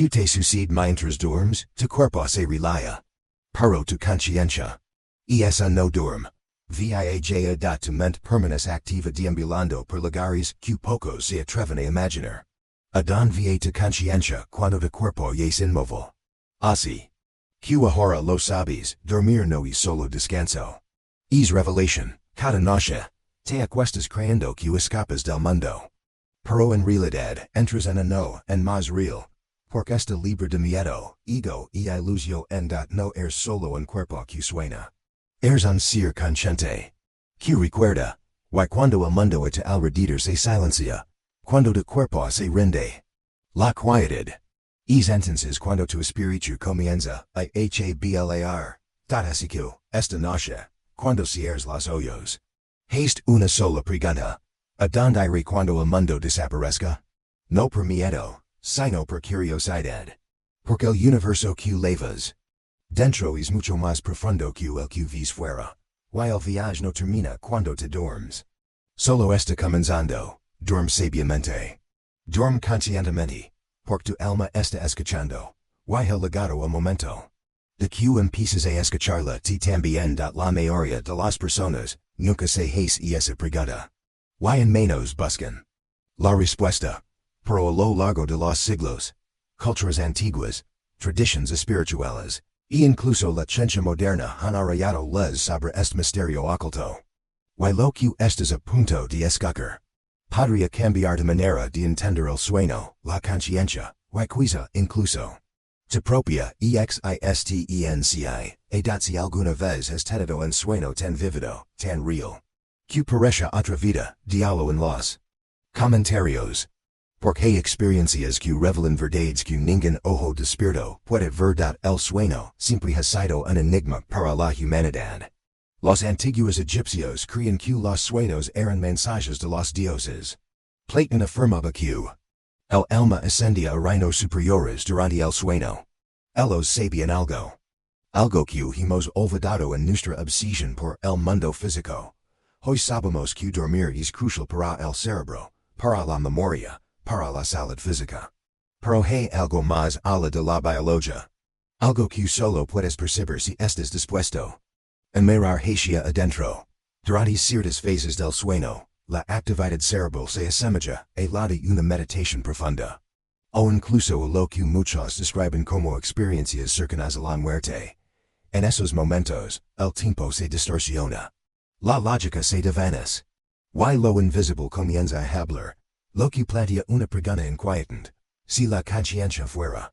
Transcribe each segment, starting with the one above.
te sucede mientras duermes, tu cuerpo se relaja. Pero tu conciencia. Esa no duerme. Viaja da tu mente permanes activa deambulando por lugares que pocos se atreven a imaginar. Adon via tu conciencia cuando tu cuerpo es inmóvil. Así. Que ahora lo sabes, dormir no es solo descanso. Es revelación, cada noche. Te acuestas creyendo que escapas del mundo. Pero en realidad, entras en uno en más real. Porque está libre de miedo, ego y ilusión no eres solo un cuerpo que sueña. Eres un ser consciente. Que recuerda, cuando el mundo a tu alrededor se silencia. Cuando tu cuerpo se rinde. La quietud. Es entonces cuando tu espíritu comienza a hablar. Así que, esta noche, cuando cierres los ojos. Haste una sola pregunta. ¿A dónde iré cuando el mundo desaparezca? No por miedo, sino por curiosidad. Porque el universo que llevas dentro es mucho más profundo que el que ves fuera. El viaje no termina cuando te duermes. Solo está comenzando. Duerme sabiamente. Duerme conscientemente. Porque tu alma está escuchando. El legado el momento. De que empiezas a escucharla también. La mayoría de las personas nunca se hace esa pregunta. En menos buscan la respuesta. Pero a lo largo de los siglos, culturas antiguas, tradiciones espirituales, e incluso la ciencia moderna han arrollado luz sobre este misterio oculto. Lo que estás a punto de escuchar podría cambiar de manera de entender el sueño, la conciencia, quizá incluso tu propia existencia. Si alguna vez has tenido un sueño tan vívido, tan real, que parece otra vida, diálogo en los comentarios. Porque hay experiencias que revelan verdades que ningún ojo despierto puede ver. El sueño siempre ha sido un enigma para la humanidad. Los antiguos egipcios creían que los sueños eran mensajes de los dioses. Platón afirmaba que el alma ascendía a reinos superiores durante el sueño. Ellos sabían algo. Algo que hemos olvidado en nuestra obsesión por el mundo físico. Hoy sabemos que dormir es crucial para el cerebro, para la memoria, para la salud física. Pero hay algo más allá de la biología. Algo que solo puedes percibir si estás dispuesto a mirar hacia adentro. Durante ciertas fases del sueño, la actividad cerebral se asemeja a la de una meditación profunda. O incluso a lo que muchos describen como experiencias cercanas a la muerte. En esos momentos, el tiempo se distorsiona. La lógica se desvanece. Lo invisible comienza a hablar. Lo que plantea una pregunta inquietante. Si la conciencia fuera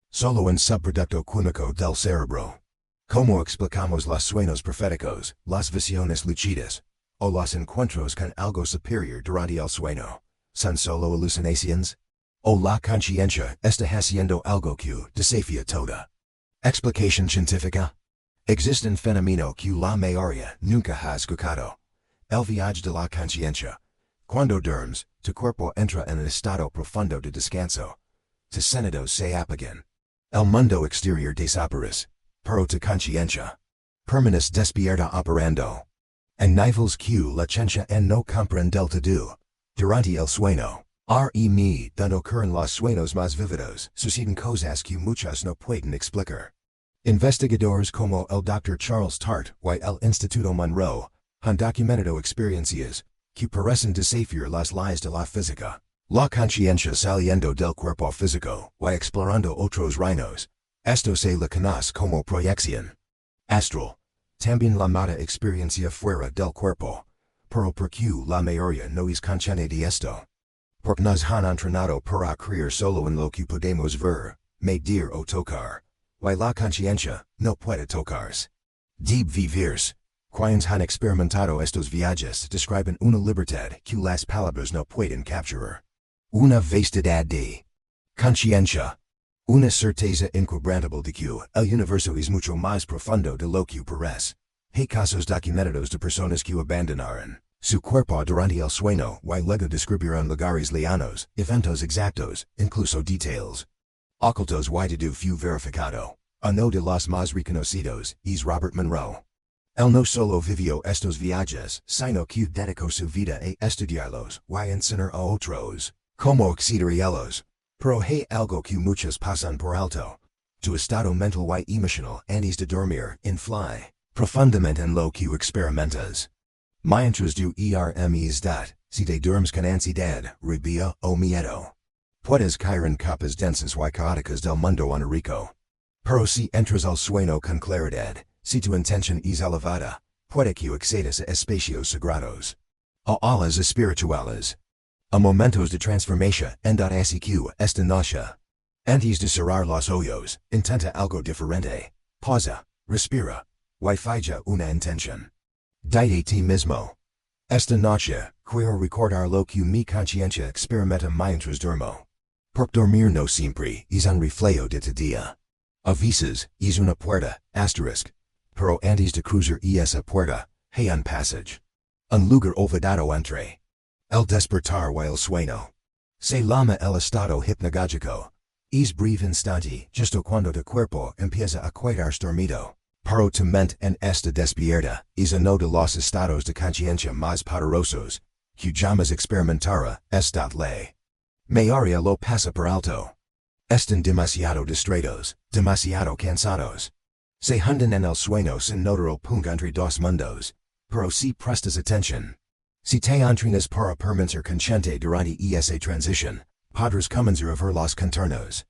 solo un subproducto químico del cerebro. ¿Cómo explicamos los sueños proféticos, las visiones lúcidas, o los encuentros con algo superior durante el sueño? ¿Son solo alucinaciones? ¿O la conciencia está haciendo algo que desafía toda explicación científica? Existe un fenómeno que la mayoría nunca ha escuchado. El viaje de la conciencia. Cuando duermes, tu cuerpo entra en un estado profundo de descanso. Tus sentidos se apagan. El mundo exterior desaparece. Pero tu conciencia permanes despierta operando. En niveles que la ciencia no comprende del todo. Durante el sueño. Donde ocurren los sueños más vívidos, suceden cosas que muchos no pueden explicar. Investigadores como el Dr. Charles Tart y el Instituto Monroe han documentado experiencias que parecen desafiar las leyes de la física. La conciencia saliendo del cuerpo físico y explorando otros reinos. Esto se le conoce como proyección astral. También llamada experiencia fuera del cuerpo. Pero porque la mayoría no es consciente de esto. Porque nos han entrenado para creer solo en lo que podemos ver, medir o tocar. La conciencia no puede tocarse. Debe vivirse. Quienes han experimentado estos viajes describen una libertad que las palabras no pueden capturar. Una vastedad de conciencia. Una certeza inquebrantable de que el universo es mucho más profundo de lo que parece. Hay casos documentados de personas que abandonaron su cuerpo durante el sueño y luego describieron lugares lejanos, eventos exactos, incluso details ocultos y de fue verificado. Uno de los más reconocidos es Robert Monroe. Él no solo vivió estos viajes, sino que dedicó su vida a estudiarlos y enseñar a otros cómo acceder a ellos. Pero hay algo que muchos pasan por alto. Tu estado mental y emocional antes de dormir influye profundamente en lo que experimentas. Mientras duermes si te duermes con ansiedad, rabia o miedo, puedes caer en capas densas y caóticas del mundo onírico. Pero si entras al sueño con claridad, si tu intención es elevada, puede que accedas a espacios sagrados, a alas espirituales, a momentos de transformación en así que esta noche, antes de cerrar los ojos, intenta algo diferente, pausa, respira, y falla una intención. Dite a ti mismo: esta noche, quiero recordar lo que mi conciencia experimenta mientras duermo. Porque dormir no siempre es un reflejo de tu día. A veces, es una puerta, pero antes de cruzar esa puerta, hay un passage. Un lugar olvidado entre el despertar y el sueño. Se llama el estado hipnagógico. Es breve instante justo cuando tu cuerpo empieza a quedarse dormido. Pero tu mente en este despierta es uno de los estados de conciencia más poderosos que jamás experimentara esta ley. Mayoría lo pasa por alto. Están demasiado distraídos, demasiado cansados. Se hunden en el sueño sin notar el punto entre dos mundos. Pero si prestas atención, si te entrenas para permanecer consciente durante esa transición, podrás comenzar a ver los contornos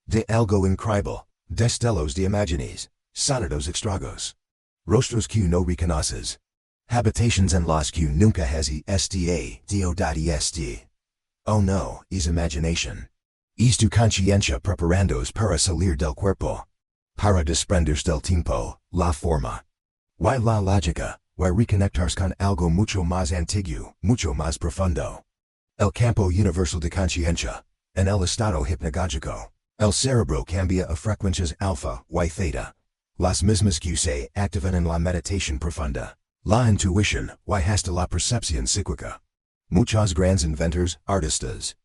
de algo increíble, destellos de imágenes, sonidos extraños, rostros que no reconoces, habitaciones en las que nunca has estado. Oh no, es imaginación. Es tu conciencia preparándose para salir del cuerpo, para desprenderse del tiempo, la forma, y la lógica, y reconectarse con algo mucho más antiguo, mucho más profundo. El campo universal de conciencia, en el estado hipnagógico, el cerebro cambia a frecuencias alfa y theta, las mismas que se activan en la meditación profunda, la intuición y hasta la percepción psíquica. Muchos grandes inventores, artistas,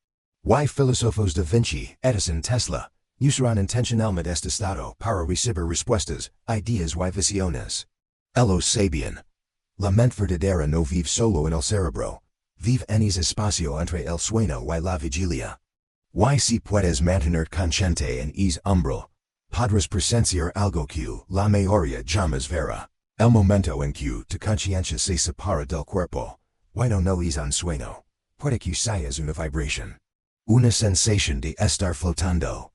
y filósofos da Vinci, Edison, Tesla, usaron intencionalmente este estado para recibir respuestas, ideas y visiones. Ellos sabían: la mente verdadera no vive solo en el cerebro, vive en ese espacio entre el sueño y la vigilia. Y si puedes mantener consciente en ese umbral, podrás presenciar algo que la mayoría jamás verá. El momento en que tu conciencia se separa del cuerpo, y no es un sueño, puede que sea una vibración. Una sensación de estar flotando,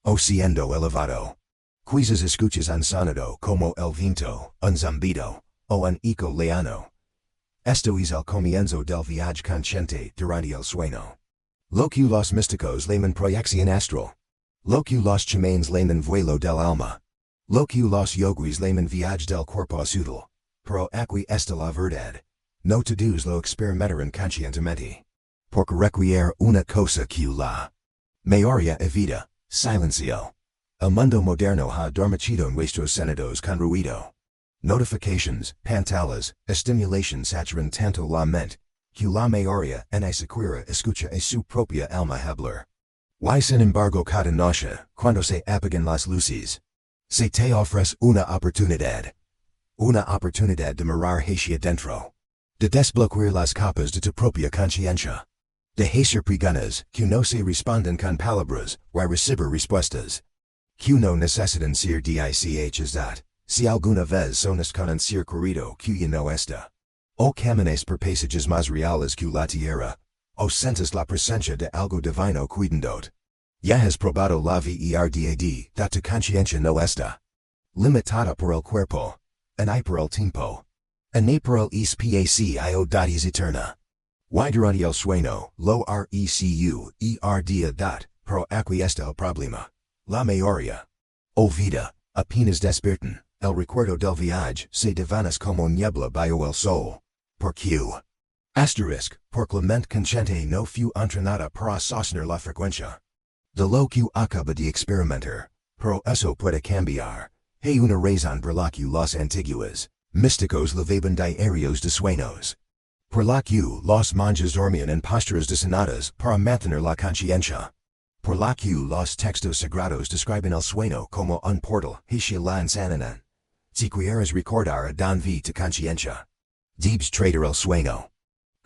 o siendo elevado. Quizás escuchas un sonido como el viento, un zumbido, o un eco lejano. Esto es el comienzo del viaje consciente durante el sueño. Lo que los místicos llaman proyección astral. Lo que los chamanes llaman vuelo del alma. Lo que los yogis llaman viaje del cuerpo sutil. Pero aquí está la verdad. No todos lo experimentarán conscientemente. Porque requiere una cosa que la mayoría evita: silencio. El mundo moderno ha adormecido nuestros sentidos con ruido. Notifications, pantallas, estimulación saturan tanto la mente, que la mayoría ni siquiera escucha a su propia alma hablar. Y sin embargo cada noche, cuando se apagan las luces, se te ofrece una oportunidad de mirar hacia dentro, de desbloquear las capas de tu propia conciencia, de hacer preguntas que no se responden con palabras y recibir respuestas que no necesitan ser dichas. Si alguna vez sonas con un ser querido que ya no está, o caminas por pasajes más reales que la tierra, o sientes la presencia de algo divino cuidándote, ya has probado la verdad tu conciencia no está limitada por el cuerpo, ni por el tiempo, ni por el espacio es eterna. Y durante el sueño, lo recuerda. Pero aquí está el problema. La mayoría olvida, apenas despiertan, el recuerdo del viaje se desvanece como niebla bajo el sol. ¿Por qué? Porque la mente consciente no fue entrenada para sostener la frecuencia de lo que acaba de experimentar. Pero eso puede cambiar. Hay una razón por la que los antiguos místicos llevaban diarios de sueños. Por la que los monjes dormían en posturas designadas para mantener la conciencia. Por la que los textos sagrados describen el sueño como un portal hacia la insanidad. Si quieres recordar a don tu conciencia, debes tratar el sueño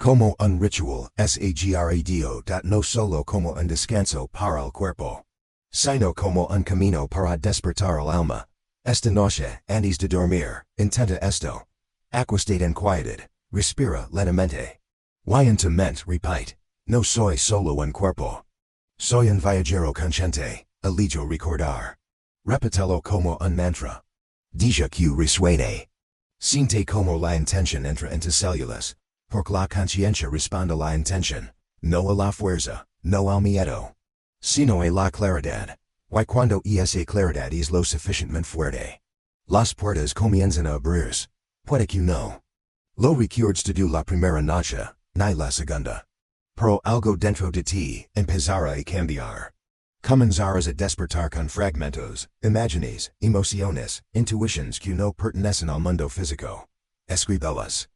Como un ritual, sagrado. No solo como un descanso para el cuerpo, sino como un camino para despertar el alma. Esta noche, antes de dormir, intenta esto. Acuéstate en quietud, respira lentamente. Y en tu mente repite, no soy solo un cuerpo. Soy un viajero consciente, elijo recordar. Repítelo como un mantra. Deja que resuene. Siente como la intención entra en tus células, porque la conciencia responde a la intención, no a la fuerza, no al miedo, sino a la claridad. Y cuando esa claridad es lo suficientemente fuerte, las puertas comienzan a abrirse. Puede que no lo recuerdes de la primera noche, ni la segunda, pero algo dentro de ti empezará a cambiar. Comenzarás a despertar con fragmentos, imágenes, emociones, intuitions que no pertenecen al mundo físico. Escríbelas.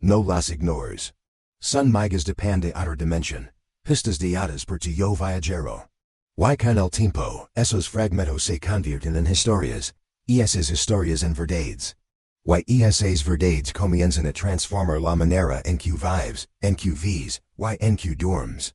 No las ignores. Son migas de pan de otra dimensión, pistas dadas por tu yo viajero. Y con el tiempo, esos fragmentos se convierten en historias, y esas historias en verdades. Y esas verdades comienzan a transformar la manera en que vives, en que ves, y en que duermes.